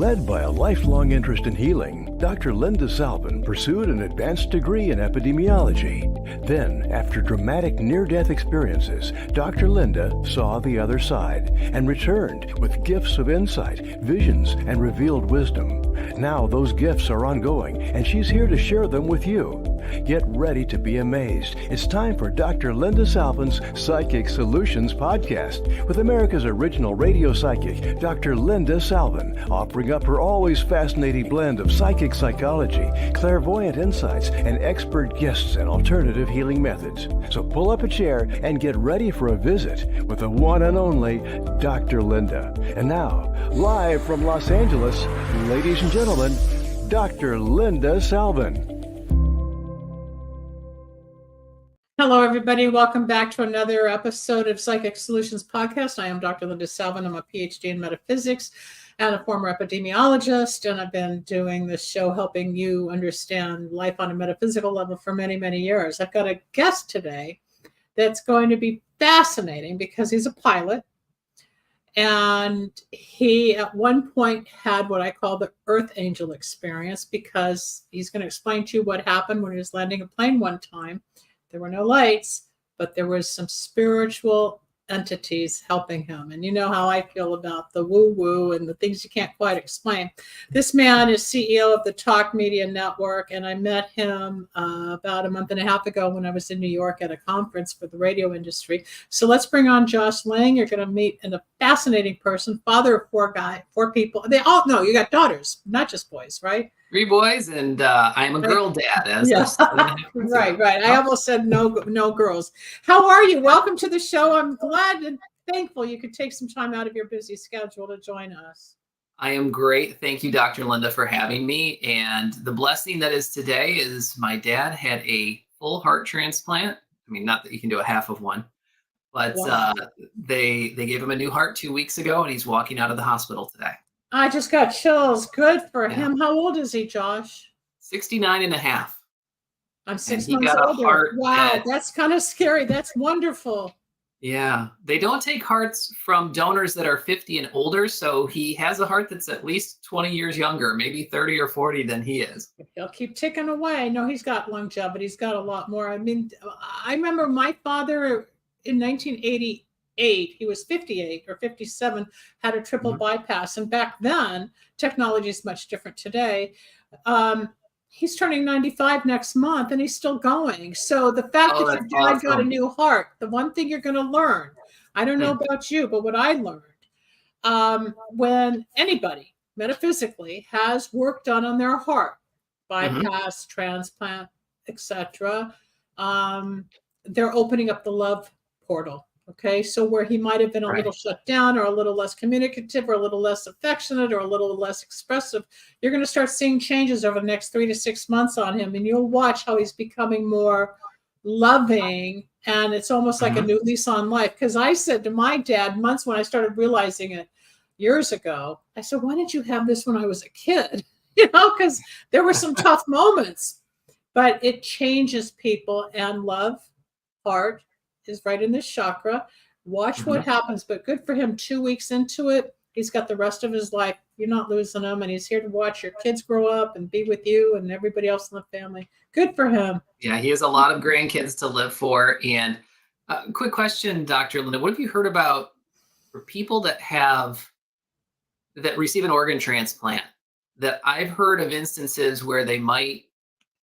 Led by a lifelong interest in healing, Dr. Linda Salvin pursued an advanced degree in epidemiology. Then, after dramatic near-death experiences, Dr. Linda saw the other side and returned with gifts of insight, visions, and revealed wisdom. Now those gifts are ongoing, and she's here to share them with you. Get ready to be amazed. It's time for Dr. Linda Salvin's Psychic Solutions podcast with America's original radio psychic, Dr. Linda Salvin, offering up her always fascinating blend of psychic psychology, clairvoyant insights, and expert guests and alternative healing methods. So pull up a chair and get ready for a visit with the one and only Dr. Linda. And now, live from Los Angeles, ladies and gentlemen, Dr. Linda Salvin. Hello, everybody. Welcome back to another episode of Psychic Solutions Podcast. I am Dr. Linda Salvin. I'm a PhD in metaphysics and a former epidemiologist, and I've been doing this show helping you understand life on a metaphysical level for many, many years. I've got a guest today that's going to be fascinating because he's a pilot, and he at one point had what I call the Earth Angel experience, because he's going to explain to you what happened when he was landing a plane one time. There were no lights, but there was some spiritual entities helping him. And you know how I feel about the woo-woo and the things you can't quite explain. This man is CEO of the Talk Media Network, and I met him about a month and a half ago when I was in New York at a conference for the radio industry. So let's bring on Josh Lang. You're going to meet a fascinating person, father of four people. They all know you got daughters, not just boys, right? 3 boys, and I'm a girl dad. Yes. Right. I almost said no girls. How are you? Welcome to the show. I'm glad and thankful you could take some time out of your busy schedule to join us. I am great. Thank you, Dr. Linda, for having me. And the blessing that is today is my dad had a full heart transplant. I mean, not that you can do a half of one, but wow. They gave him a new heart 2 weeks ago, and he's walking out of the hospital today. I just got chills. Good for him. How old is he, Josh? 69 and a half. I'm 6 months older. Wow, that's kind of scary. That's wonderful. Yeah. They don't take hearts from donors that are 50 and older, so he has a heart that's at least 20 years younger, maybe 30 or 40 than he is. He'll keep ticking away. No, he's got longevity. He's got a lot more. I mean, I remember my father in 1988, he was 58 or 57, had a triple bypass. And back then, technology is much different today. He's turning 95 next month and he's still going. So the fact that your dad got a new heart, the one thing you're going to learn, I don't know about you, but what I learned, when anybody metaphysically has work done on their heart, bypass, transplant, etc., they're opening up the love portal. Okay, so where he might have been a little shut down or a little less communicative or a little less affectionate or a little less expressive, you're going to start seeing changes over the next 3 to 6 months on him. And you'll watch how he's becoming more loving. And it's almost like a new lease on life. Because I said to my dad months when I started realizing it years ago, I said, why didn't you have this when I was a kid? You know, because there were some tough moments. But it changes people, and love, heart, is right in this chakra. Watch what happens, but good for him. 2 weeks into it, he's got the rest of his life. You're not losing him, and he's here to watch your kids grow up and be with you and everybody else in the family. Good for him. Yeah, he has a lot of grandkids to live for. And quick question, Dr. Linda, what have you heard about for people that receive an organ transplant? That I've heard of instances where they might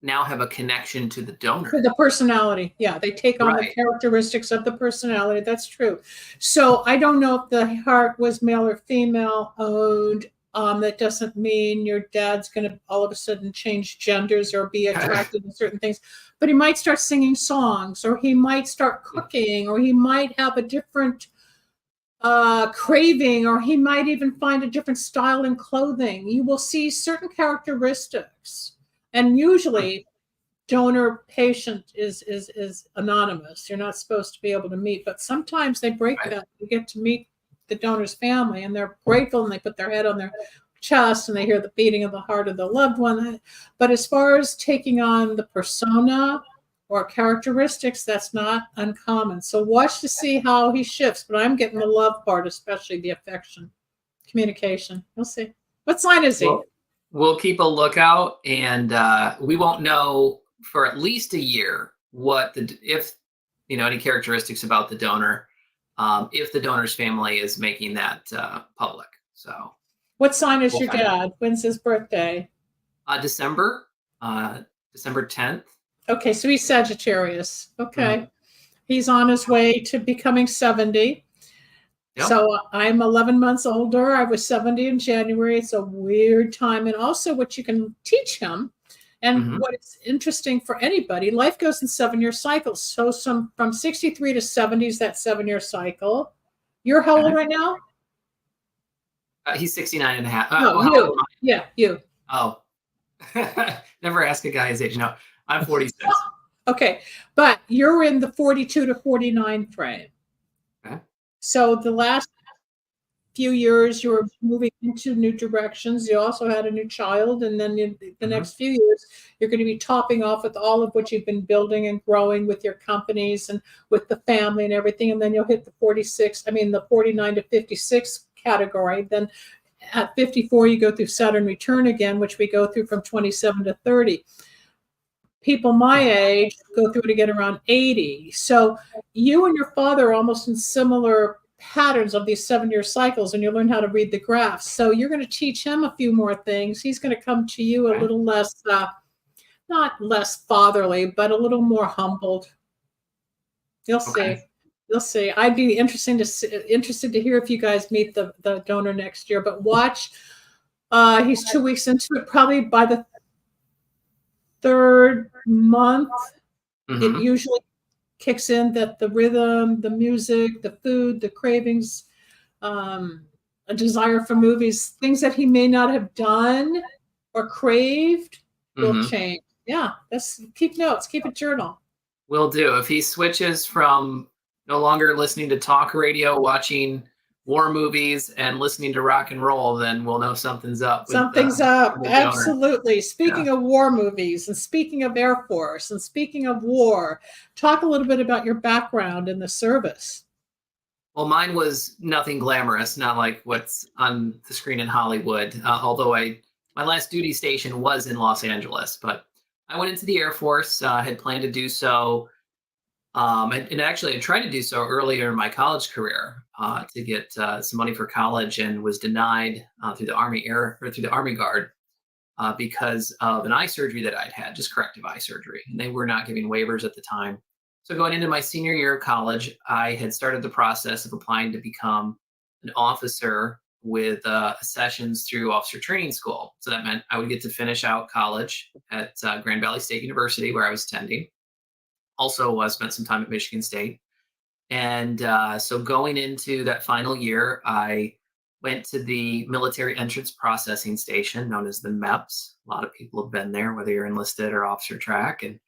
now have a connection to the donor. To the personality. Yeah, they take on the characteristics of the personality. That's true. So I don't know if the heart was male or female owned. That doesn't mean your dad's going to all of a sudden change genders or be attracted to certain things. But he might start singing songs, or he might start cooking, or he might have a different craving, or he might even find a different style in clothing. You will see certain characteristics. And usually donor patient is anonymous. You're not supposed to be able to meet, but sometimes they break that. You get to meet the donor's family, and they're grateful, and they put their head on their chest and they hear the beating of the heart of the loved one. But as far as taking on the persona or characteristics, that's not uncommon. So watch to see how he shifts. But I'm getting the love part, especially the affection, communication. We'll see. What sign is he? We'll keep a lookout, and we won't know for at least a year if any characteristics about the donor, if the donor's family is making that public. So, what sign is we'll your find out. dad? When's his birthday? December 10th. Okay, so he's Sagittarius. Okay. Mhm. He's on his way to becoming 70. Yep. So I'm 11 months older. I was 70 in January. It's a weird time. And also what you can teach him and what is interesting for anybody, life goes in 7-year cycles. So from 63 to 70 is that 7-year cycle. You're how old right now? He's 69 and a half. No, how you. old am Yeah, you. I? Oh, never ask a guy his age. No, I'm 46. Okay, but you're in the 42 to 49 frame. Okay. So the last few years you were moving into new directions. You also had a new child, and then the next few years you're going to be topping off with all of what you've been building and growing with your companies and with the family and everything. And then you'll hit the 49 to 56 category. Then at 54 you go through Saturn return again, which we go through from 27 to 30. People my age go through it again around 80. So you and your father are almost in similar patterns of these 7-year cycles, and you learn how to read the graphs. So you're going to teach him a few more things. He's going to come to you a little less, not less fatherly, but a little more humbled. You'll see. You'll see. I'd be interested to hear if you guys meet the donor next year. But watch. He's 2 weeks into it. Probably by the 3rd month, it usually kicks in that the rhythm, the music, the food, the cravings, a desire for movies, things that he may not have done or craved will change. Yeah, keep notes, keep a journal. Will do. If he switches from no longer listening to talk radio, watching war movies, and listening to rock and roll, then we'll know something's up. Something's up. Absolutely. Speaking of war movies, and speaking of Air Force, and speaking of war, talk a little bit about your background in the service. Well, mine was nothing glamorous, not like what's on the screen in Hollywood, although my last duty station was in Los Angeles. But I went into the Air Force, had planned to do so. And actually, I tried to do so earlier in my college career to get some money for college, and was denied through the Army Guard because of an eye surgery that I'd had, just corrective eye surgery. And they were not giving waivers at the time. So going into my senior year of college, I had started the process of applying to become an officer with sessions through officer training school. So that meant I would get to finish out college at Grand Valley State University, where I was attending. Also spent some time at Michigan State. And so going into that final year, I went to the Military Entrance Processing Station, known as the MEPS. A lot of people have been there, whether you're enlisted or officer track. And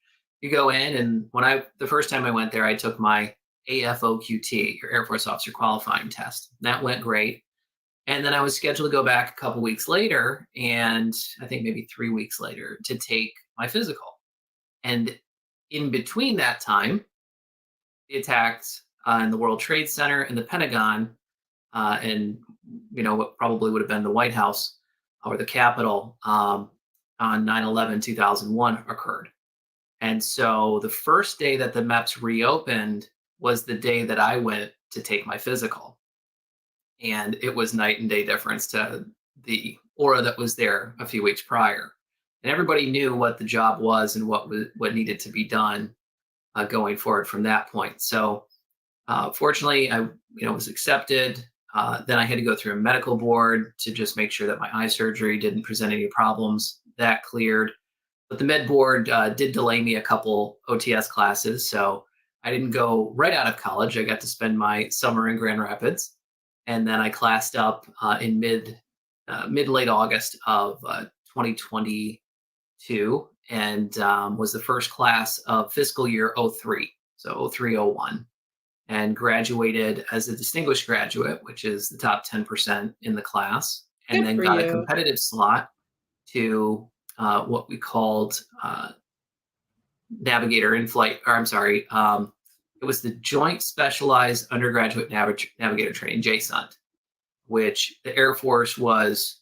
you go in, and the first time I went there, I took my AFOQT, your Air Force Officer Qualifying Test. That went great. And then I was scheduled to go back a couple weeks later, and I think maybe 3 weeks later, to take my physical. And in between that time, the attacks in the World Trade Center and the Pentagon, and what probably would have been the White House or the Capitol on 9/11/2001 occurred. And so the first day that the MEPS reopened was the day that I went to take my physical. And it was night and day difference to the aura that was there a few weeks prior. And everybody knew what the job was and what needed to be done going forward from that point. So fortunately, I was accepted. Then I had to go through a medical board to just make sure that my eye surgery didn't present any problems. That cleared. But the med board did delay me a couple OTS classes. So I didn't go right out of college. I got to spend my summer in Grand Rapids. And then I classed up in mid-late August of 2022, and was the first class of fiscal year 03, so 0301, and graduated as a distinguished graduate, which is the top 10% in the class, and then got a competitive slot to what we called Navigator in Flight, or I'm sorry, it was the Joint Specialized Undergraduate Navigator Training, JSUNT, which the Air Force was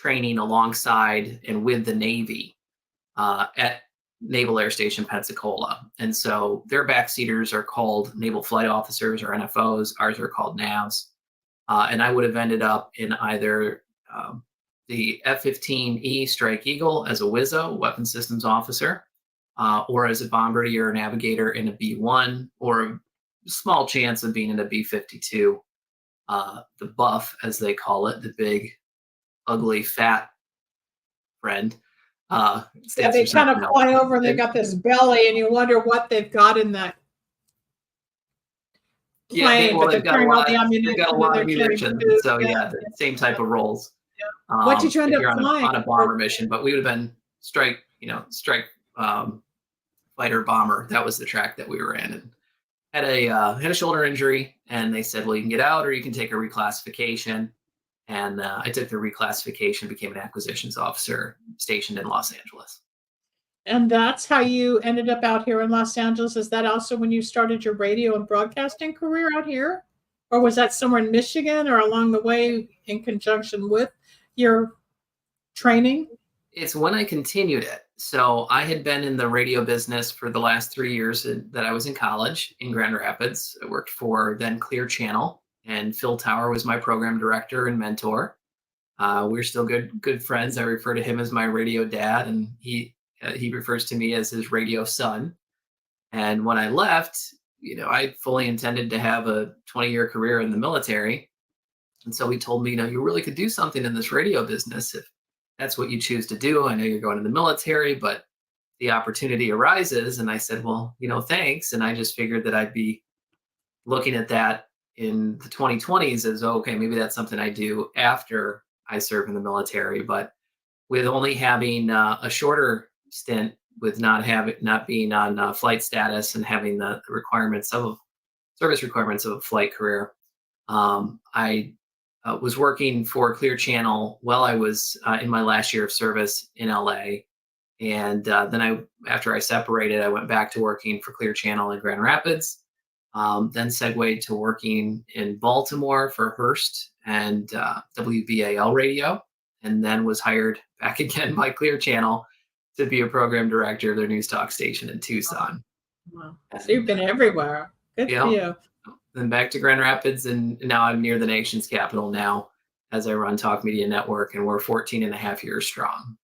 training alongside and with the Navy at Naval Air Station Pensacola. And so their backseaters are called Naval Flight Officers or NFOs. Ours are called NAVs. And I would have ended up in either the F-15E Strike Eagle as a WISO, Weapons Systems Officer, or as a bombardier navigator in a B-1, or a small chance of being in a B-52, the buff, as they call it, the big, ugly, fat friend. Yeah, they kind of fly over and they got this belly, and you wonder what they've got in that plane. Well, but they're carrying all the ammunition. They've got a lot of munition. So the same type of roles. Yeah. What did you end up flying? On a bomber mission, but we would have been strike fighter bomber. That was the track that we were in, and had a shoulder injury, and they said, well, you can get out or you can take a reclassification. And I took the reclassification, became an acquisitions officer stationed in Los Angeles. And that's how you ended up out here in Los Angeles. Is that also when you started your radio and broadcasting career out here? Or was that somewhere in Michigan or along the way in conjunction with your training? It's when I continued it. So I had been in the radio business for the last 3 years that I was in college in Grand Rapids. I worked for then Clear Channel. And Phil Tower was my program director and mentor. We're still good friends. I refer to him as my radio dad, and he refers to me as his radio son. And when I left, I fully intended to have a 20-year career in the military. And so he told me, you really could do something in this radio business if that's what you choose to do. I know you're going to the military, but the opportunity arises. And I said, well, thanks. And I just figured that I'd be looking at that in the 2020s as, okay, maybe that's something I do after I serve in the military. But with only having a shorter stint, with not being on flight status and having the service requirements of a flight career, I was working for Clear Channel while I was in my last year of service in LA. And then after I separated, I went back to working for Clear Channel in Grand Rapids. Then segued to working in Baltimore for Hearst and WBAL radio, and then was hired back again by Clear Channel to be a program director of their news talk station in Tucson. Wow. So you've been everywhere. Good for you. Then back to Grand Rapids, and now I'm near the nation's capital now as I run Talk Media Network, and we're 14 and a half years strong.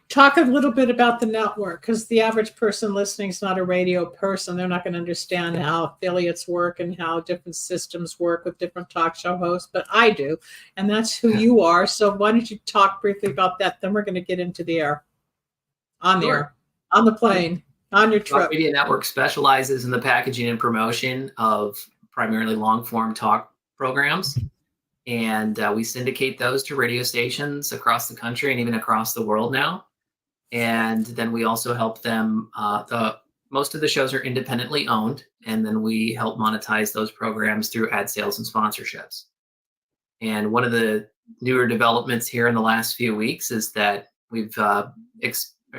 Talk a little bit about the network, because the average person listening is not a radio person. They're not going to understand how affiliates work and how different systems work with different talk show hosts, but I do, and that's who you are. So why don't you talk briefly about that? Then we're going to get into the air, on the air, on the plane, on your trip. Talk Media Network specializes in the packaging and promotion of primarily long-form talk programs. And we syndicate those to radio stations across the country and even across the world now. And then we also help them. Most of the shows are independently owned, and then we help monetize those programs through ad sales and sponsorships. And one of the newer developments here in the last few weeks is that we've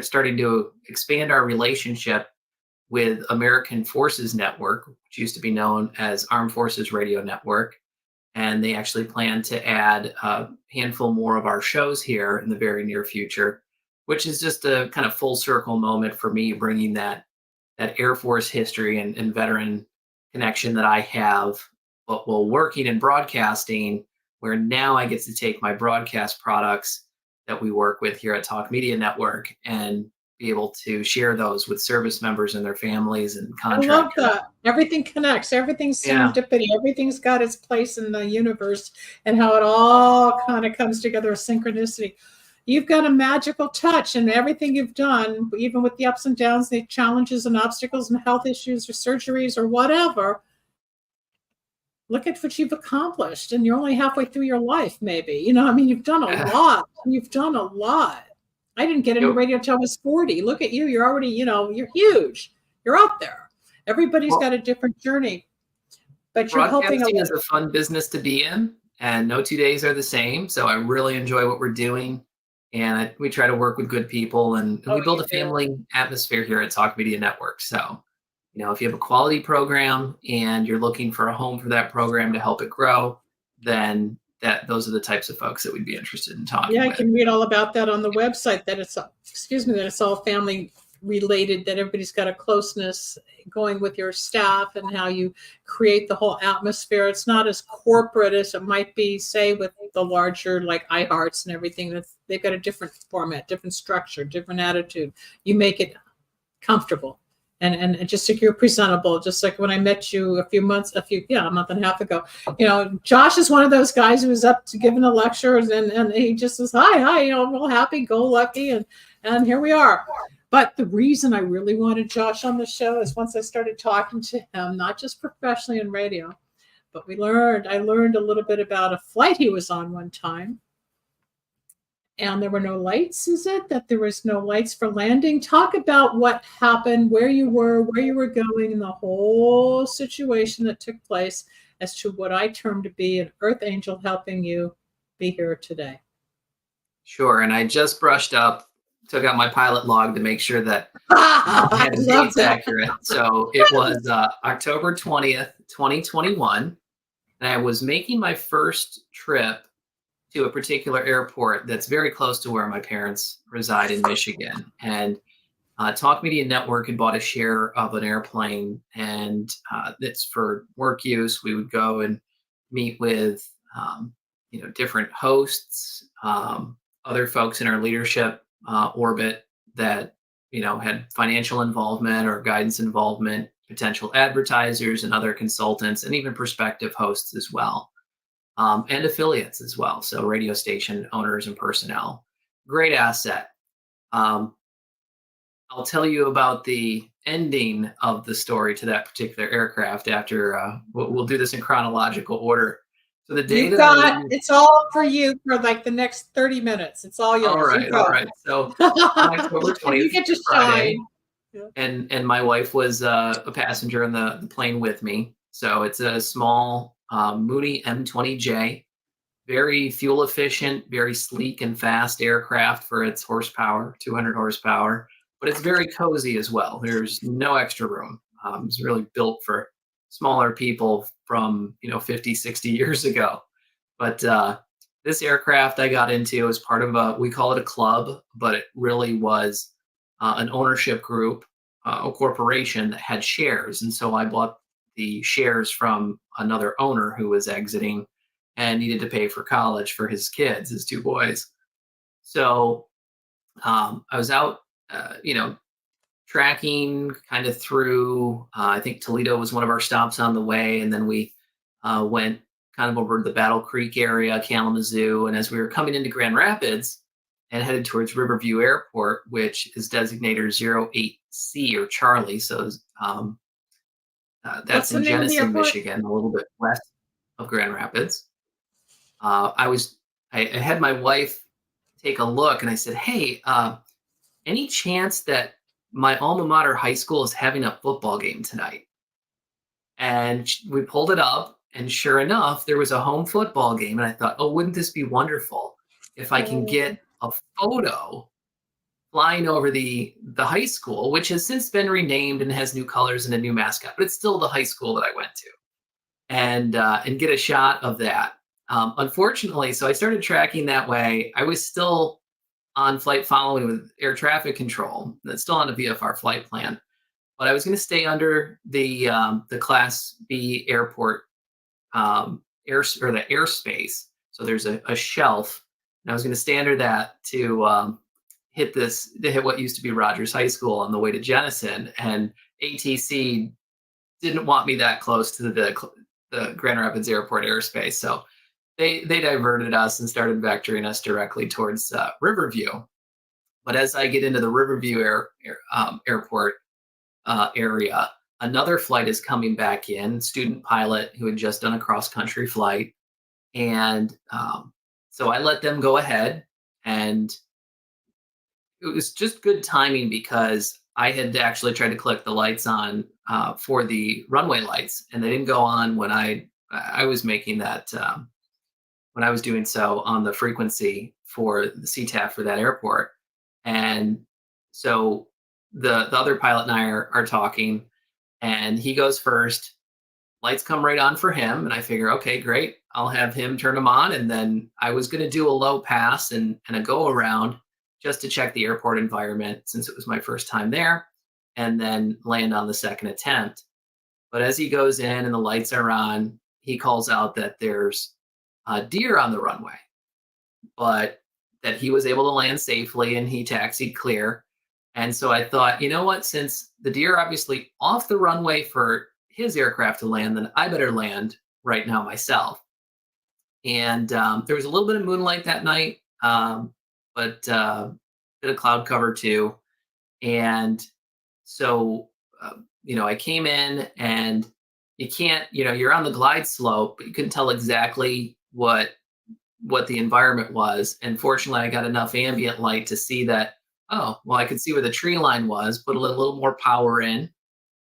starting to expand our relationship with American Forces Network, which used to be known as Armed Forces Radio Network. And they actually plan to add a handful more of our shows here in the very near future, which is just a kind of full circle moment for me, bringing that Air Force history and veteran connection that I have while working in broadcasting, where now I get to take my broadcast products that we work with here at Talk Media Network and be able to share those with service members and their families and contractors. I love that. Everything connects. Everything's serendipity. Yeah. Everything's got its place in the universe, and how it all kind of comes together, synchronicity. You've got a magical touch in everything you've done, even with the ups and downs, the challenges and obstacles and health issues or surgeries or whatever. Look at what you've accomplished, and you're only halfway through your life, maybe. You've done a lot. You've done a lot. I didn't get into radio until I was 40. Look at you. You're already, you're huge. You're out there. Everybody's got a different journey. But you're helping. Broadcasting is a fun business to be in, and no 2 days are the same. So I really enjoy what we're doing. And we try to work with good people, and we build a family atmosphere here at Talk Media Network. So, if you have a quality program and you're looking for a home for that program to help it grow, then that those are the types of folks that we'd be interested in talking Yeah, I with. can read all about that on the website, that it's, excuse me, that it's all family related, that everybody's got a closeness going with your staff and how you create the whole atmosphere. It's not as corporate as it might be, say, with the larger like iHearts and everything. That's, they've got a different format, different structure, different attitude. You make it comfortable. And just like you're presentable, just like when I met you a month and a half ago. Josh is one of those guys who was up to giving a lecture, and he just says, hi, real happy, go lucky, and here we are. But the reason I really wanted Josh on the show is once I started talking to him, not just professionally in radio, but I learned a little bit about a flight he was on one time. And there were no lights, is it? That there was no lights for landing? Talk about what happened, where you were going, and the whole situation that took place as to what I term to be an earth angel helping you be here today. Sure. And I just brushed up, took out my pilot log to make sure that I had the dates accurate. So it was October 20th, 2021. And I was making my first trip to a particular airport that's very close to where my parents reside in Michigan. And Talk Media Network had bought a share of an airplane, and it's for work use. We would go and meet with, different hosts, other folks in our leadership orbit that, had financial involvement or guidance involvement, potential advertisers and other consultants, and even prospective hosts as well. And affiliates as well. So radio station owners and personnel. Great asset. I'll tell you about the ending of the story to that particular aircraft after we'll do this in chronological order. So the day it's all for you for like the next 30 minutes. It's all yours. All right. So October 20th, you get to Friday, shine. And my wife was a passenger in the plane with me. So it's a small Mooney M20J, very fuel efficient, very sleek and fast aircraft for its horsepower, 200 horsepower, but it's very cozy as well. There's no extra room. It's really built for smaller people from 50, 60 years ago. But this aircraft I got into as part of we call it a club, but it really was an ownership group, a corporation that had shares. And so I bought the shares from another owner who was exiting and needed to pay for college for his kids, his two boys. So I was out, tracking kind of through, I think Toledo was one of our stops on the way. And then we went kind of over the Battle Creek area, Kalamazoo. And as we were coming into Grand Rapids and headed towards Riverview Airport, which is designator 08C or Charlie. So that's in Genesee, Michigan, a little bit west of Grand Rapids. I had my wife take a look, and I said, "Hey, any chance that my alma mater high school is having a football game tonight?" And we pulled it up, and sure enough, there was a home football game. And I thought, "Oh, wouldn't this be wonderful if I can get a photo flying over the high school, which has since been renamed and has new colors and a new mascot, but it's still the high school that I went to, and get a shot of that." Unfortunately, so I started tracking that way. I was still on flight following with air traffic control. That's still on a VFR flight plan, but I was going to stay under the Class B airport the airspace. So there's a shelf, and I was going to stay under that to hit what used to be Rogers High School on the way to Jenison, and ATC didn't want me that close to the Grand Rapids Airport airspace, so they diverted us and started vectoring us directly towards Riverview. But as I get into the Riverview airport area, another flight is coming back in, student pilot who had just done a cross-country flight, and so I let them go ahead, and it was just good timing because I had actually tried to click the lights on for the runway lights, and they didn't go on when I was making that, when I was doing so on the frequency for the CTAF for that airport. And so the other pilot and I are talking, and he goes first. Lights come right on for him, and I figure, okay, great. I'll have him turn them on. And then I was going to do a low pass and a go around just to check the airport environment since it was my first time there, and then land on the second attempt. But as he goes in and the lights are on, he calls out that there's a deer on the runway, but that he was able to land safely and he taxied clear. And so I thought, you know what, since the deer are obviously off the runway for his aircraft to land, then I better land right now myself. And there was a little bit of moonlight that night, but a bit of cloud cover too. And so, I came in, and you can't, you're on the glide slope, but you couldn't tell exactly what the environment was. And fortunately, I got enough ambient light to see that, oh, well, I could see where the tree line was, put a little more power in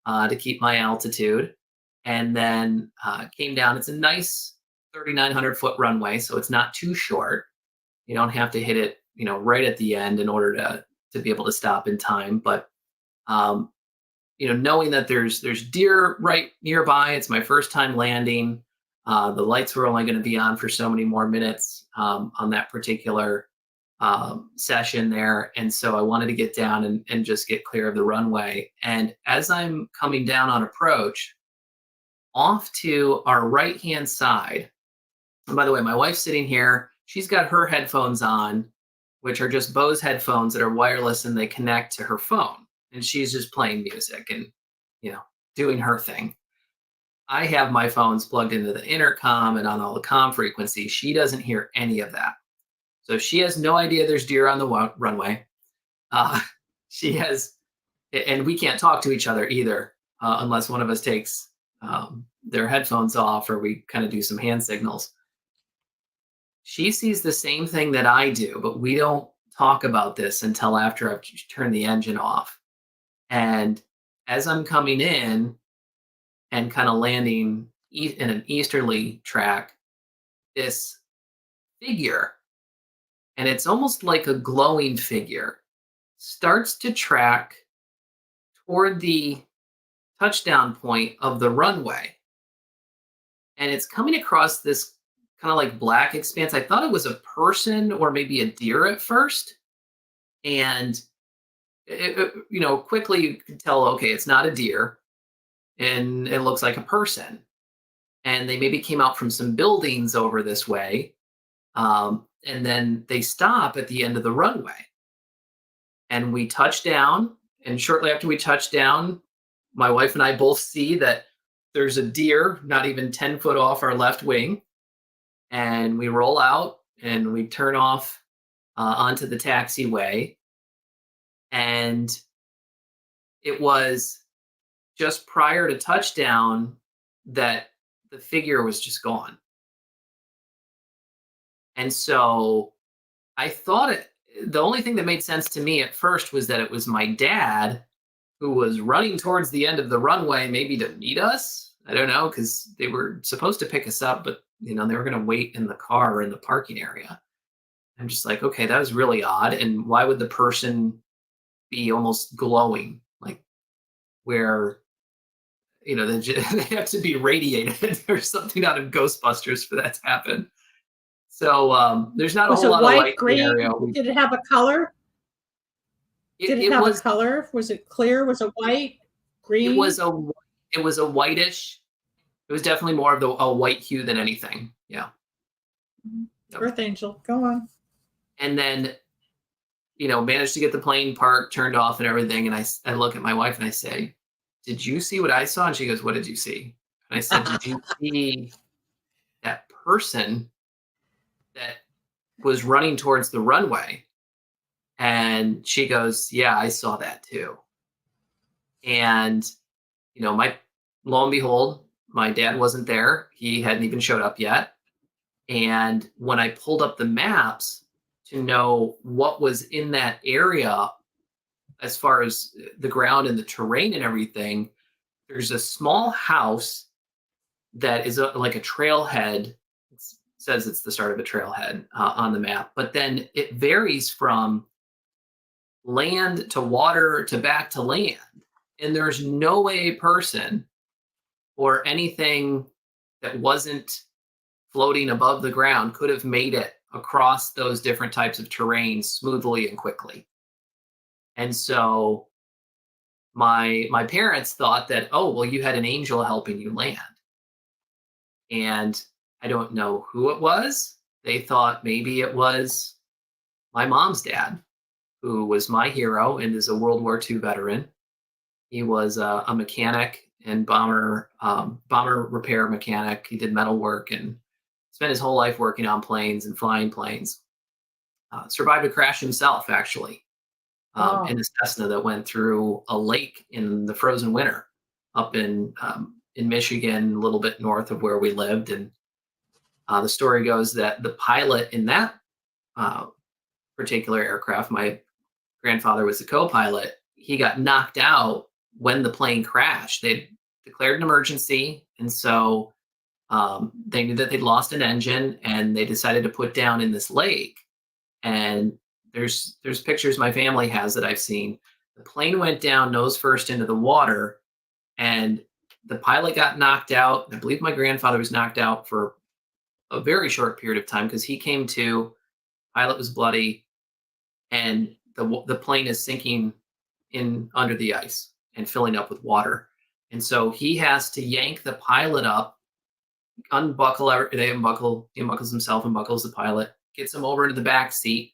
to keep my altitude, and then came down. It's a nice 3,900 foot runway, so it's not too short. You don't have to hit it, right at the end in order to be able to stop in time. But knowing that there's deer right nearby, it's my first time landing. The lights were only going to be on for so many more minutes on that particular session there. And so I wanted to get down and just get clear of the runway. And as I'm coming down on approach, off to our right-hand side, and by the way, my wife's sitting here, she's got her headphones on, which are just Bose headphones that are wireless and they connect to her phone. And she's just playing music and, doing her thing. I have my phones plugged into the intercom and on all the comm frequencies. She doesn't hear any of that. So she has no idea there's deer on the runway. She has, and we can't talk to each other either unless one of us takes their headphones off or we kind of do some hand signals. She sees the same thing that I do, but we don't talk about this until after I've turned the engine off. And as I'm coming in and kind of landing in an easterly track, this figure, and it's almost like a glowing figure, starts to track toward the touchdown point of the runway. And it's coming across this kind of like black expanse. I thought it was a person or maybe a deer at first. And quickly you can tell, okay, it's not a deer, and it looks like a person. And they maybe came out from some buildings over this way, and then they stop at the end of the runway. And we touch down, and shortly after we touch down, my wife and I both see that there's a deer not even 10 foot off our left wing. And we roll out and we turn off onto the taxiway. And it was just prior to touchdown that the figure was just gone. And so I thought the only thing that made sense to me at first was that it was my dad who was running towards the end of the runway, maybe to meet us. I don't know, because they were supposed to pick us up, but they were going to wait in the car or in the parking area. I'm just like, okay, that was really odd. And why would the person be almost glowing, like where they have to be radiated or something out of Ghostbusters for that to happen? So there's not a whole lot of light green? in the area. Did it have a color? Did it have a color? Was it clear? Was it white, green? It was a whitish. It was definitely more of a white hue than anything. Yeah. Yep. Earth Angel, go on. And then, managed to get the plane parked, turned off and everything. And I look at my wife and I say, did you see what I saw? And she goes, what did you see? And I said, did you see that person that was running towards the runway? And she goes, yeah, I saw that too. And, lo and behold, my dad wasn't there. He hadn't even showed up yet. And when I pulled up the maps to know what was in that area, as far as the ground and the terrain and everything, there's a small house that is like a trailhead. It says it's the start of a trailhead on the map, but then it varies from land to water to back to land. And there's no way a person or anything that wasn't floating above the ground could have made it across those different types of terrain smoothly and quickly. And so my parents thought that, oh, well, you had an angel helping you land. And I don't know who it was. They thought maybe it was my mom's dad, who was my hero and is a World War II veteran. He was a mechanic and bomber repair mechanic. He did metal work and spent his whole life working on planes and flying planes. Survived a crash himself, actually, in a Cessna that went through a lake in the frozen winter up in Michigan, a little bit north of where we lived. And the story goes that the pilot in that particular aircraft, my grandfather was the co-pilot, he got knocked out when the plane crashed. They declared an emergency, and so they knew that they'd lost an engine, and they decided to put down in this lake. And there's pictures my family has that I've seen. The plane went down nose first into the water, and the pilot got knocked out. I believe my grandfather was knocked out for a very short period of time because he came to. Pilot was bloody, and the plane is sinking in under the ice and filling up with water. And so he has to yank the pilot up, he unbuckles himself and buckles the pilot, gets him over into the back seat,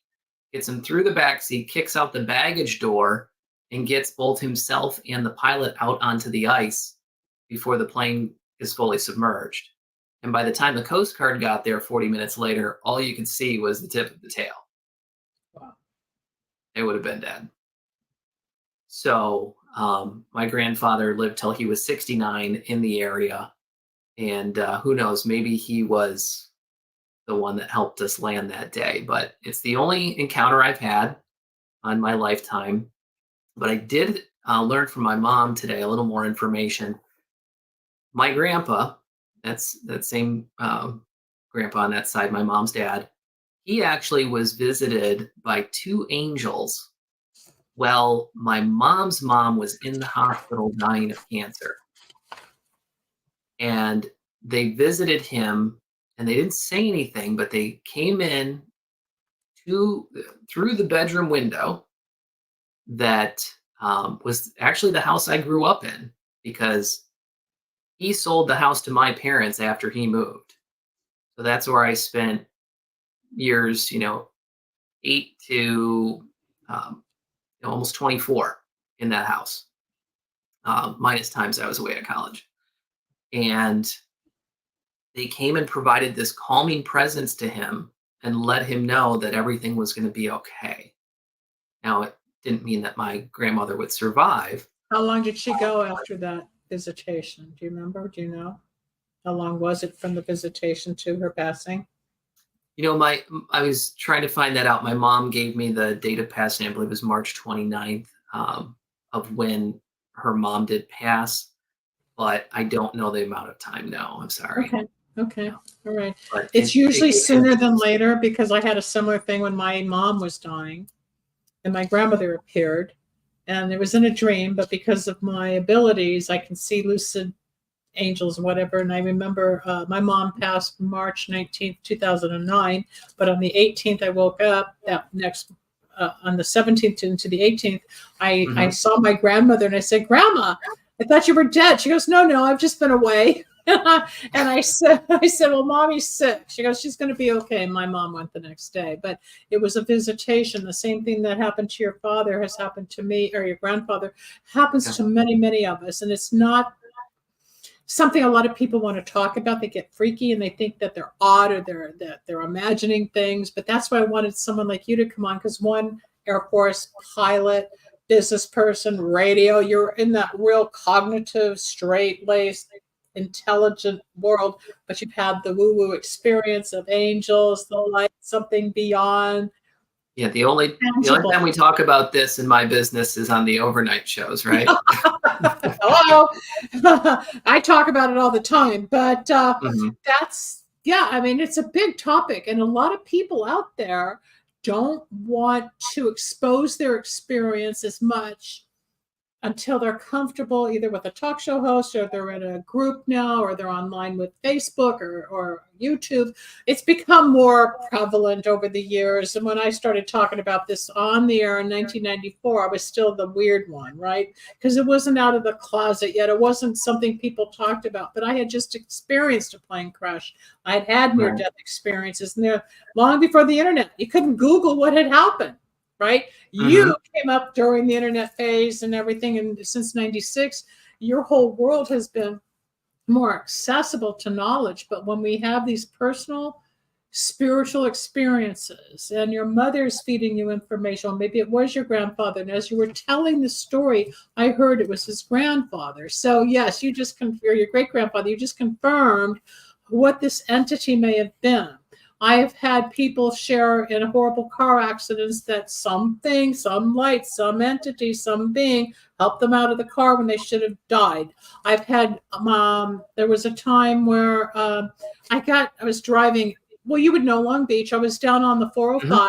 gets him through the back seat, kicks out the baggage door, and gets both himself and the pilot out onto the ice before the plane is fully submerged. And by the time the Coast Guard got there 40 minutes later, all you could see was the tip of the tail. Wow. It would have been dead. So my grandfather lived till he was 69 in the area. And who knows, maybe he was the one that helped us land that day. But it's the only encounter I've had on my lifetime. But I did learn from my mom today a little more information. My grandpa, that's that same grandpa on that side, my mom's dad, he actually was visited by two angels. Well, my mom's mom was in the hospital dying of cancer. And they visited him, and they didn't say anything, but they came in through the bedroom window that was actually the house I grew up in, because he sold the house to my parents after he moved. So that's where I spent years, 8 to almost 24 in that house, minus times I was away at college. And they came and provided this calming presence to him and let him know that everything was going to be okay. Now, it didn't mean that my grandmother would survive. How long did she go after that visitation? Do you remember? Do you know? How long was it from the visitation to her passing? I was trying to find that out. My mom gave me the date of passing. I believe it was March 29th of when her mom did pass, but I don't know the amount of time. No, I'm sorry. Okay. No. All right. But It's usually sooner than later, because I had a similar thing when my mom was dying and my grandmother appeared, and it was in a dream, but because of my abilities, I can see lucid angels, whatever. And I remember my mom passed March 19th, 2009, but on the 18th, I woke up that next, on the 17th into the 18th, I saw my grandmother, and I said, "Grandma, I thought you were dead." She goes, No, I've just been away." And I said, "Well, Mommy's sick." She goes, "She's going to be okay." And my mom went the next day. But it was a visitation. The same thing that happened to your father has happened to me, or your grandfather, happens to many, many of us. And it's not something a lot of people want to talk about. They get freaky and they think that they're odd, or they're imagining things. But that's why I wanted someone like you to come on, because one, Air Force pilot, business person, radio, you're in that real cognitive, straight-laced, intelligent world, but you've had the woo-woo experience of angels, the light, something beyond. Yeah, the only time we talk about this in my business is on the overnight shows, right? Hello. I talk about it all the time, but that's, it's a big topic, and a lot of people out there don't want to expose their experience as much until they're comfortable either with a talk show host, or they're in a group now, or they're online with Facebook or YouTube. It's become more prevalent over the years. And when I started talking about this on the air in 1994, I was still the weird one, right? Because it wasn't out of the closet yet. It wasn't something people talked about, but I had just experienced a plane crash. I had had near-death experiences, and they're long before the internet. You couldn't Google what had happened, right? You came up during the internet phase and everything, and since 96, your whole world has been more accessible to knowledge. But when we have these personal spiritual experiences, and your mother's feeding you information, or maybe it was your grandfather, and as you were telling the story, I heard it was his grandfather. So yes, you just or your great grandfather, you just confirmed what this entity may have been. I have had people share in horrible car accidents that something, some light, some entity, some being helped them out of the car when they should have died. I've had, there was a time where I was driving, well, you would know Long Beach. I was down on the 405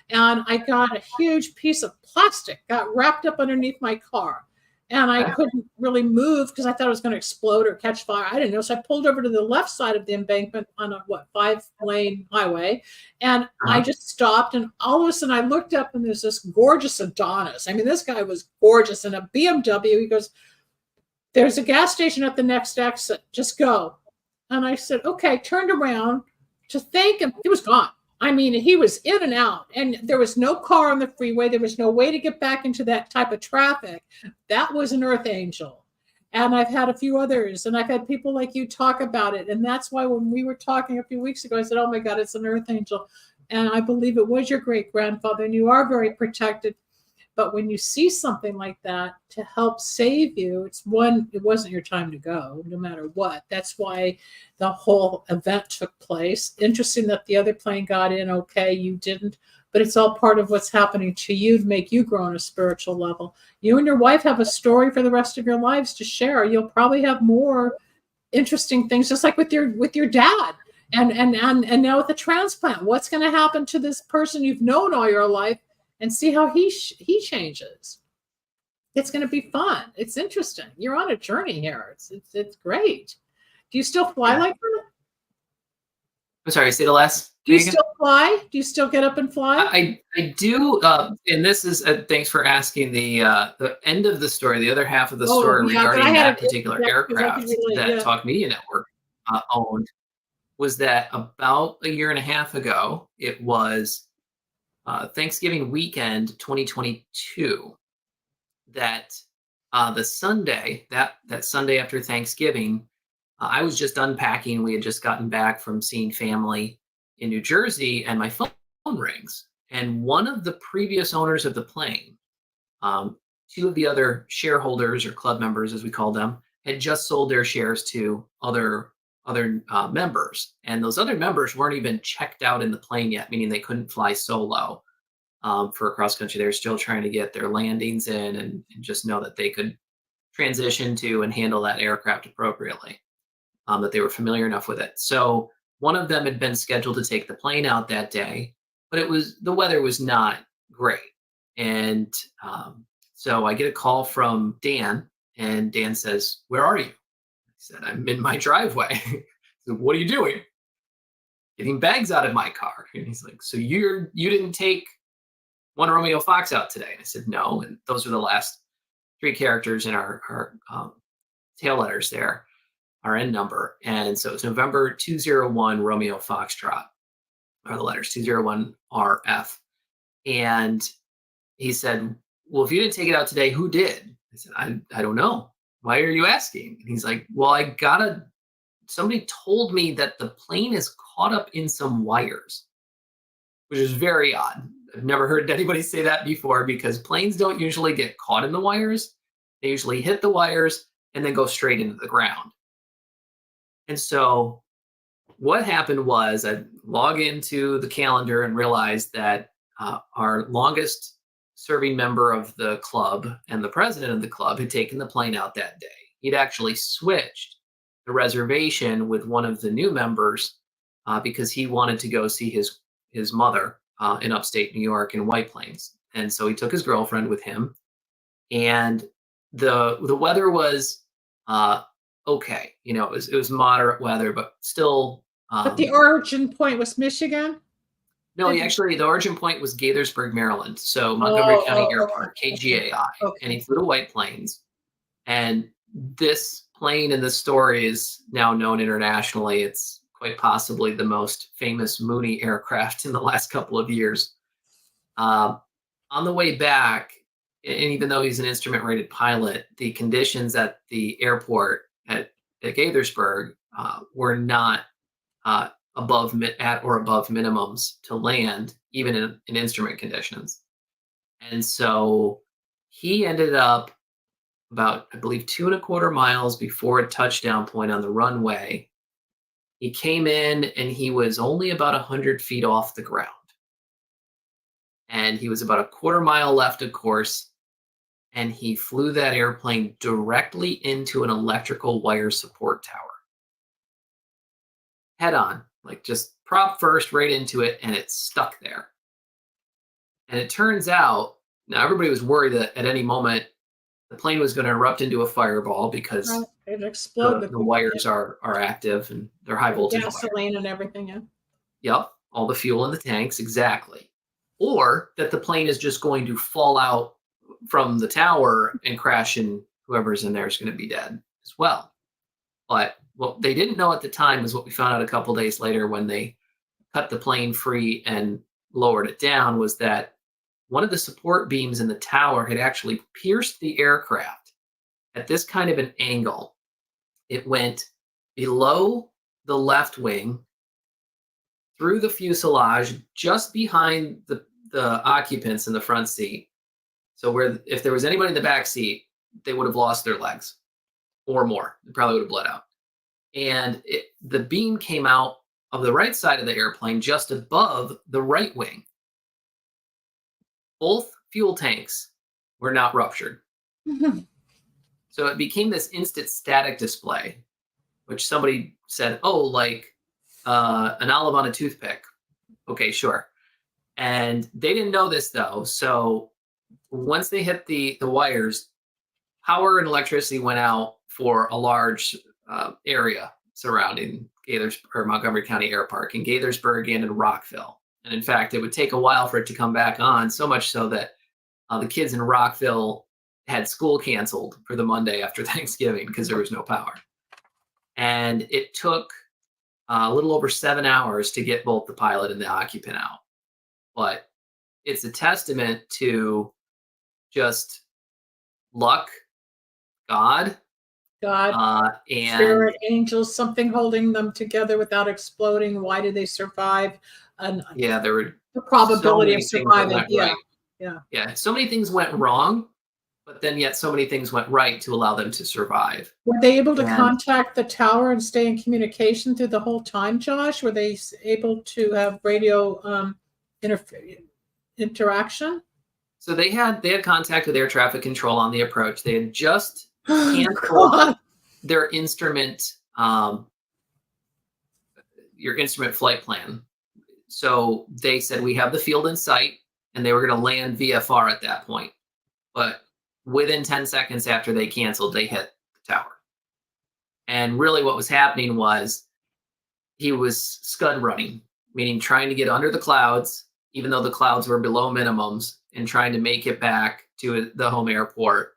and I got a huge piece of plastic, got wrapped up underneath my car. And I couldn't really move because I thought it was going to explode or catch fire. I didn't know. So I pulled over to the left side of the embankment on a 5-lane highway. And I just stopped. And all of a sudden I looked up and there's this gorgeous Adonis. I mean, this guy was gorgeous in a BMW. He goes, "There's a gas station at the next exit. Just go." And I said, okay, turned around to thank him. He was gone. I mean, he was in and out, and there was no car on the freeway. There was no way to get back into that type of traffic. That was an earth angel. And I've had a few others, and I've had people like you talk about it. And that's why when we were talking a few weeks ago, I said, oh my God, it's an earth angel. And I believe it was your great grandfather, and you are very protected. But when you see something like that to help save you, it wasn't your time to go, no matter what. That's why the whole event took place. Interesting that the other plane got in okay, you didn't, but it's all part of what's happening to you to make you grow on a spiritual level. You and your wife have a story for the rest of your lives to share. You'll probably have more interesting things, just like with your dad. And now with the transplant, what's going to happen to this person you've known all your life? And see how he changes. It's going to be fun. It's interesting. You're on a journey here. It's great. Do you still fly like that? I'm sorry, say the last. Do you still fly? Do you still get up and fly? I do, and this is thanks for asking the end of the story, the other half of the story regarding that particular aircraft that Talk Media Network owned, was that about a year and a half ago, it was Thanksgiving weekend 2022, that the Sunday, that Sunday after Thanksgiving, I was just unpacking. We had just gotten back from seeing family in New Jersey, and my phone rings. And one of the previous owners of the plane, two of the other shareholders, or club members as we call them, had just sold their shares to other members, and those other members weren't even checked out in the plane yet, meaning they couldn't fly solo for cross country. They're still trying to get their landings in and just know that they could transition to and handle that aircraft appropriately, that they were familiar enough with it. So one of them had been scheduled to take the plane out that day, but the weather was not great. And so I get a call from Dan, and Dan says, "Where are you?" Said, "I'm in my driveway." So, "What are you doing?" "Getting bags out of my car." And he's like, "So you didn't take One Romeo Fox out today?" And I said, "No." And those are the last three characters in our tail letters there, our end number. And so it's November 201 Romeo Foxtrot, are the letters 201 RF. And he said, "Well, if you didn't take it out today, who did?" I said, I don't know. "Why are you asking?" And he's like, "Well, somebody told me that the plane is caught up in some wires," which is very odd. I've never heard anybody say that before, because planes don't usually get caught in the wires. They usually hit the wires and then go straight into the ground. And so what happened was I log into the calendar and realized that our longest serving member of the club and the president of the club had taken the plane out that day. He'd actually switched the reservation with one of the new members because he wanted to go see his mother in upstate New York in White Plains. And so he took his girlfriend with him. And the weather was okay. It was moderate weather, but still. But the origin point was Michigan? No, the origin point was Gaithersburg, Maryland. So Montgomery Oh, County oh, Airport, okay. KGAI, Okay. and he flew to White Plains. And this plane in the story is now known internationally. It's quite possibly the most famous Mooney aircraft in the last couple of years. On the way back, and even though he's an instrument-rated pilot, the conditions at the airport at Gaithersburg were not at or above minimums to land, even in instrument conditions. And so he ended up about, I believe, 2.25 miles before a touchdown point on the runway. He came in and he was only about 100 feet off the ground. And he was about a 1/4 mile left of course. And he flew that airplane directly into an electrical wire support tower. Head on, like just prop first right into it, and it stuck there. And it turns out, now everybody was worried that at any moment the plane was going to erupt into a fireball because It exploded. the wires are active and they're high voltage gasoline wires. and everything. Yeah. Yep, all the fuel in the tanks, exactly. Or that the plane is just going to fall out from the tower and crash, and whoever's in there is going to be dead as well. But what they didn't know at the time was what we found out a couple days later when they cut the plane free and lowered it down, was that one of the support beams in the tower had actually pierced the aircraft at this kind of an angle. It went below the left wing, through the fuselage, just behind the occupants in the front seat. So if there was anybody in the back seat, they would have lost their legs or more. They probably would have bled out. And the beam came out of the right side of the airplane, just above the right wing. Both fuel tanks were not ruptured. So it became this instant static display, which somebody said, oh, like an olive on a toothpick. Okay, sure. And they didn't know this though. So once they hit the wires, power and electricity went out for a large area surrounding Montgomery County Air Park in Gaithersburg and in Rockville. And in fact, it would take a while for it to come back on, so much so that the kids in Rockville had school canceled for the Monday after Thanksgiving because there was no power. And it took a little over 7 hours to get both the pilot and the occupant out. But it's a testament to just luck, God, and spirit, angels, something holding them together without exploding. Why did they survive? And there were the probability of so many things that surviving. went right. Yeah. So many things went wrong, but then yet so many things went right to allow them to survive. Were they able to contact the tower and stay in communication through the whole time, Josh? Were they able to have radio interaction? So they had contact with air traffic control on the approach. They had just canceled their instrument, your instrument flight plan. So they said, we have the field in sight, and they were going to land VFR at that point. But within 10 seconds after they canceled, they hit the tower. And really what was happening was he was scud running, meaning trying to get under the clouds, even though the clouds were below minimums, and trying to make it back to the home airport,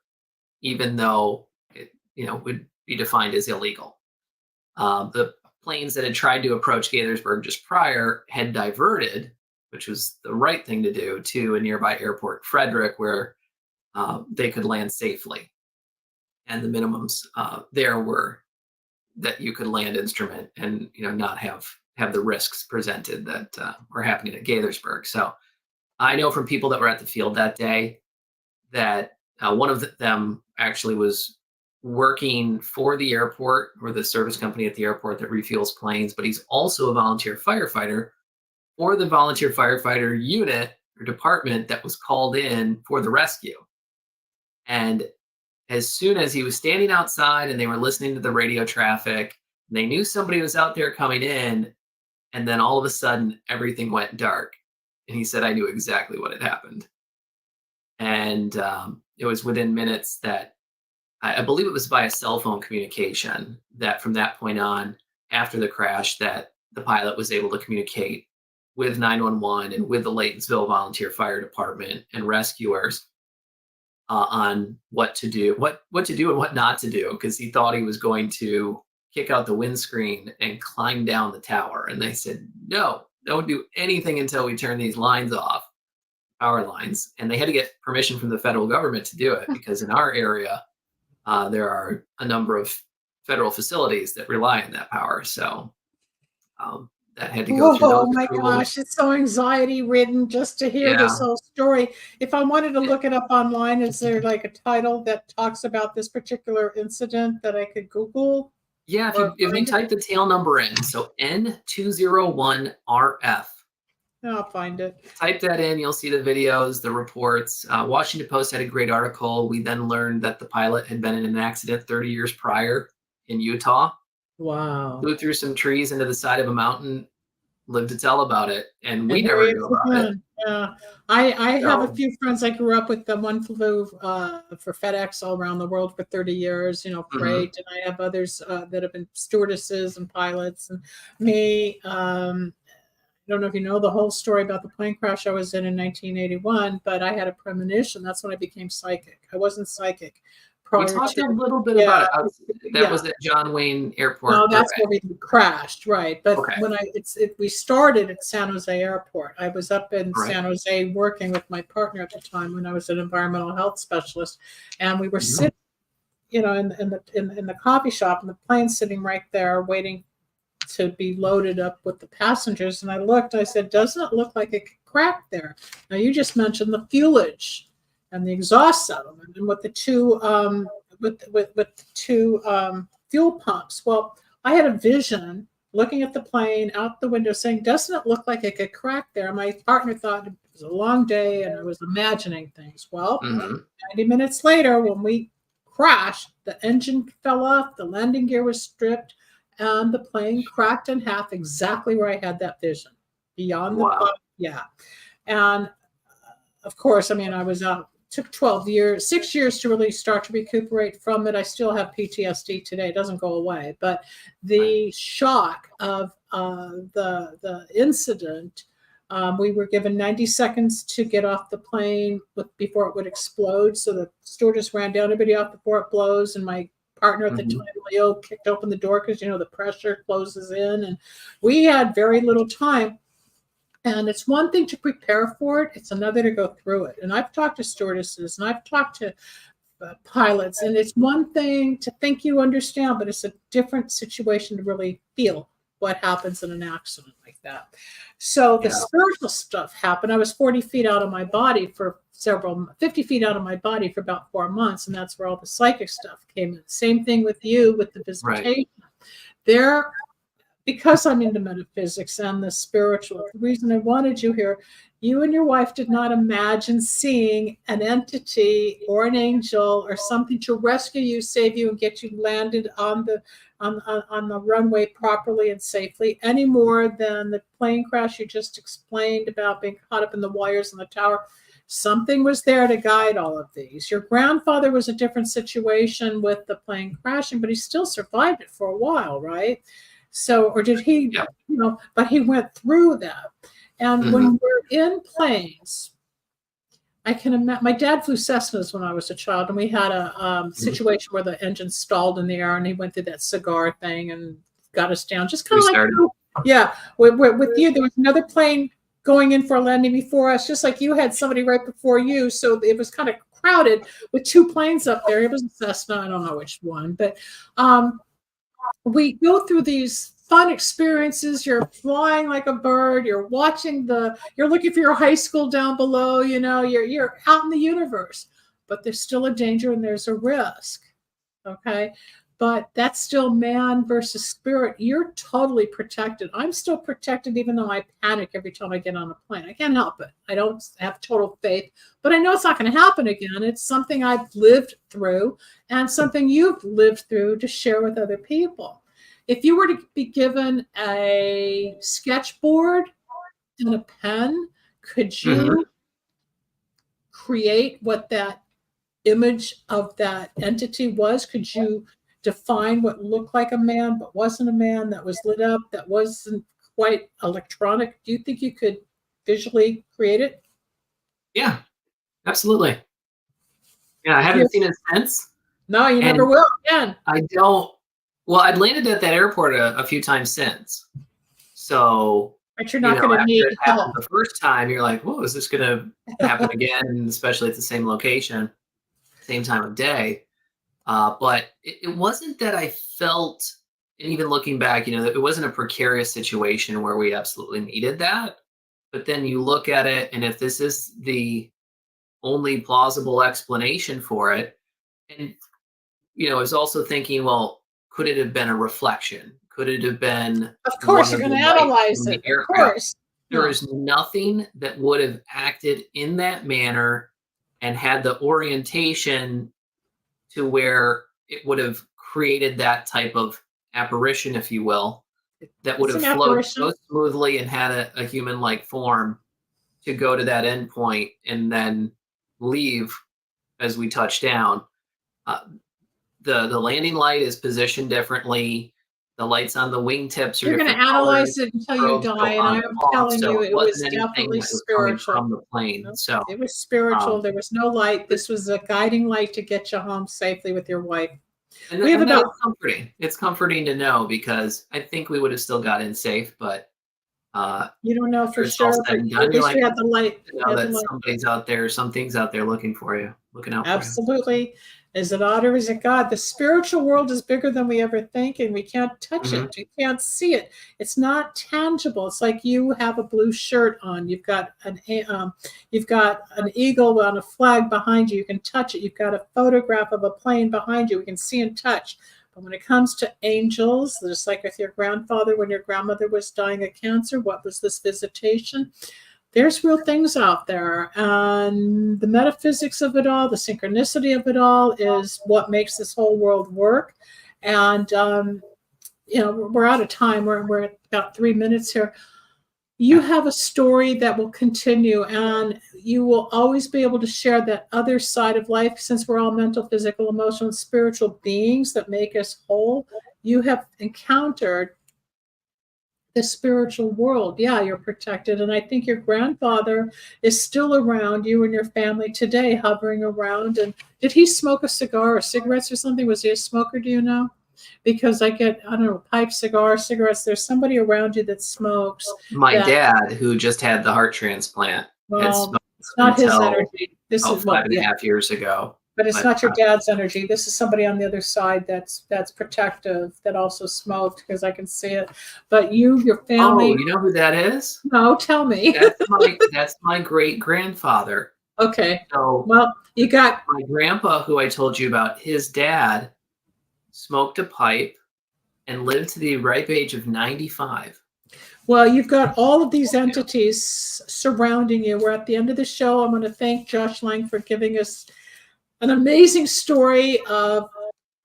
even though it would be defined as illegal. The planes that had tried to approach Gaithersburg just prior had diverted, which was the right thing to do, to a nearby airport, Frederick, where they could land safely. And the minimums there were that you could land instrument and not have the risks presented that were happening at Gaithersburg. So I know from people that were at the field that day that one of them actually was working for the airport or the service company at the airport that refuels planes, but he's also a volunteer firefighter for the volunteer firefighter unit or department that was called in for the rescue. And as soon as he was standing outside and they were listening to the radio traffic, they knew somebody was out there coming in, and then all of a sudden everything went dark. And he said, I knew exactly what had happened. And it was within minutes that I believe it was via cell phone communication that from that point on, after the crash, that the pilot was able to communicate with 911 and with the Laytonsville Volunteer Fire Department and rescuers on what to do, what to do and what not to do, because he thought he was going to kick out the windscreen and climb down the tower. And they said, no, don't do anything until we turn these lines off, power lines. And they had to get permission from the federal government to do it, because in our area, there are a number of federal facilities that rely on that power. So that had to go through Oh those my approvals. gosh, it's so anxiety ridden just to hear this Yeah. whole story. If I wanted to look it up online, is there like a title that talks about this particular incident that I could Google? Yeah, if Or you find it? type the tail number in, so N201RF, I'll find it. type that in, you'll see the videos, the reports. Washington Post had a great article. We then learned that the pilot had been in an accident 30 years prior in Utah, Wow. flew through some trees into the side of a mountain, lived to tell about it, and we And never here he knew is about it. again. Yeah. I have a So- few friends I grew up with. The one flew for FedEx all around the world for 30 years, freight. And I have others that have been stewardesses and pilots. And me, I don't know if you know the whole story about the plane crash I was in 1981, but I had a premonition. That's when I became psychic. I wasn't psychic We prior talked to. a little bit Yeah. about it. That Yeah. was at John Wayne Airport. No, that's correct? where we crashed, right? But Okay. when we started at San Jose Airport. I was up in Right. San Jose working with my partner at the time when I was an environmental health specialist, and we were sitting, in the coffee shop, and the plane sitting right there waiting to be loaded up with the passengers. And I looked, I said, doesn't it look like it could crack there? Now you just mentioned the fuelage and the exhaust settlement and with the two fuel pumps. Well, I had a vision looking at the plane out the window saying, doesn't it look like it could crack there? My partner thought it was a long day and I was imagining things. Well, Mhm. 90 minutes later, when we crashed, the engine fell off, the landing gear was stripped, and the plane cracked in half exactly where I had that vision. Beyond the Wow. yeah. And of course, I was out. Took 6 years to really start to recuperate from it. I still have PTSD today. It doesn't go away. But the shock of the incident, we were given 90 seconds to get off the plane before it would explode. So the stewardess ran down everybody off before it blows. And my partner at the time, Leo, kicked open the door because, the pressure closes in. And we had very little time. And it's one thing to prepare for it. It's another to go through it. And I've talked to stewardesses and I've talked to pilots. And it's one thing to think you understand, but it's a different situation to really feel what happens in an accident like that. So the spiritual stuff happened. I was 40 feet out of my body 50 feet out of my body for about 4 months. And that's where all the psychic stuff came in. Same thing with you with the visitation. Right. Because I'm into metaphysics and the spiritual, the reason I wanted you here, you and your wife did not imagine seeing an entity or an angel or something to rescue you, save you, and get you landed on the runway properly and safely, any more than the plane crash you just explained about being caught up in the wires in the tower. Something was there to guide all of these. Your grandfather was a different situation with the plane crashing, but he still survived it for a while, right? So, or did he, but he went through that. And when we're in planes, I can imagine, my dad flew Cessnas when I was a child, and we had a situation where the engine stalled in the air, and he went through that cigar thing and got us down. Just kind of like, with you, there was another plane going in for a landing before us, just like you had somebody right before you. So it was kind of crowded with two planes up there. It was a Cessna, I don't know which one, but we go through these fun experiences. You're flying like a bird. You're watching you're looking for your high school down below, you're out in the universe, but there's still a danger and there's a risk. Okay. But that's still man versus spirit. You're totally protected. I'm still protected, even though I panic every time I get on a plane. I can't help it. I don't have total faith, but I know it's not going to happen again. It's something I've lived through and something you've lived through to share with other people. If you were to be given a sketchboard and a pen, could you create what that image of that entity was? Could you define what looked like a man but wasn't a man, that was lit up, that wasn't quite electronic? Do you think you could visually create it? Yeah, absolutely. Yeah, I haven't seen it since. No, you never will again. I don't. Well, I'd landed at that airport a few times since. So, but you're not going to need help. The first time, you're like, whoa, is this going to happen again? Especially at the same location, same time of day. But it wasn't that I felt, and even looking back, it wasn't a precarious situation where we absolutely needed that. But then you look at it, and if this is the only plausible explanation for it, and I was also thinking, well, could it have been a reflection? Could it have been? Of course, you're going to analyze it. Of course, there is nothing that would have acted in that manner and had the orientation to where it would have created that type of apparition, if you will, that would have flowed so smoothly and had a human-like form to go to that endpoint and then leave as we touch down. The landing light is positioned differently. The lights on the wingtips are. You're going to analyze it until you die, and I'm telling you, it was definitely spiritual. From the plane, so it was spiritual. There was no light. This was a guiding light to get you home safely with your wife. And that's comforting. It's comforting to know, because I think we would have still got in safe, but you don't know for sure. But at least we had the light. Somebody's out there, something's out there looking for you, looking out for you. Absolutely. Is it odd or is it God? The spiritual world is bigger than we ever think, and we can't touch it. We can't see it. It's not tangible. It's like you have a blue shirt on. You've got an eagle on a flag behind you. You can touch it. You've got a photograph of a plane behind you. We can see and touch. But when it comes to angels, just like with your grandfather, when your grandmother was dying of cancer, what was this visitation? There's real things out there, and the metaphysics of it all, the synchronicity of it all is what makes this whole world work. And, we're out of time. We're at about 3 minutes here. You have a story that will continue, and you will always be able to share that other side of life, since we're all mental, physical, emotional, and spiritual beings that make us whole. You have encountered the spiritual world. Yeah, you're protected. And I think your grandfather is still around you and your family today, hovering around. And did he smoke a cigar or cigarettes or something? Was he a smoker? Do you know? Because I don't know, pipe, cigarettes. There's somebody around you that smokes. My dad, who just had the heart transplant, had smoked it's not his energy. This is 5.5 years ago. But it's not your dad's energy. This is somebody on the other side that's protective, that also smoked, because I can see it. But your family. Oh, you know who that is? No, tell me. That's my great grandfather. Okay. So, well, you got my grandpa, who I told you about. His dad smoked a pipe and lived to the ripe age of 95. Well, you've got all of these entities surrounding you. We're at the end of the show. I'm going to thank Josh Lang for giving us an amazing story of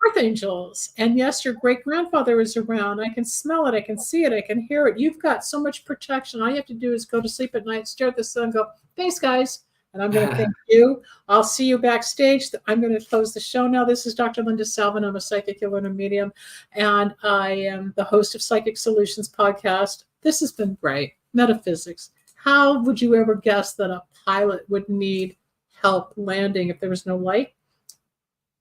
earth angels. And yes, your great grandfather is around. I can smell it. I can see it. I can hear it. You've got so much protection. All you have to do is go to sleep at night, stare at the sun, go, thanks, guys. And I'm going to thank you. I'll see you backstage. I'm going to close the show now. This is Dr. Linda Salvin. I'm a psychic healer and a medium, and I am the host of Psychic Solutions podcast. This has been great. Metaphysics. How would you ever guess that a pilot would need help landing if there was no light?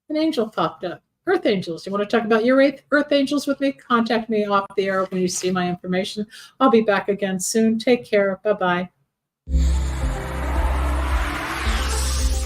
An angel popped up. Earth angels. You want to talk about your earth angels with me? Contact me off the air when you see my information. I'll be back again soon. Take care. Bye-bye.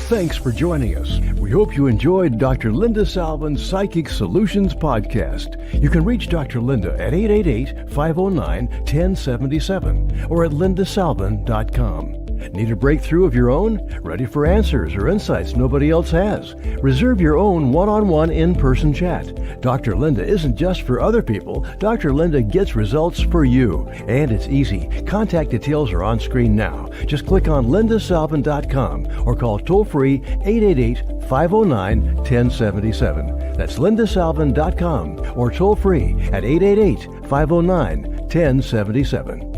Thanks for joining us. We hope you enjoyed Dr. Linda Salvin's Psychic Solutions podcast. You can reach Dr. Linda at 888-509-1077 or at lindasalvin.com. Need a breakthrough of your own? Ready for answers or insights nobody else has? Reserve your own one-on-one in-person chat. Dr. Linda isn't just for other people. Dr. Linda gets results for you. And it's easy. Contact details are on screen now. Just click on lindasalvin.com or call toll-free 888-509-1077. That's lindasalvin.com or toll-free at 888-509-1077.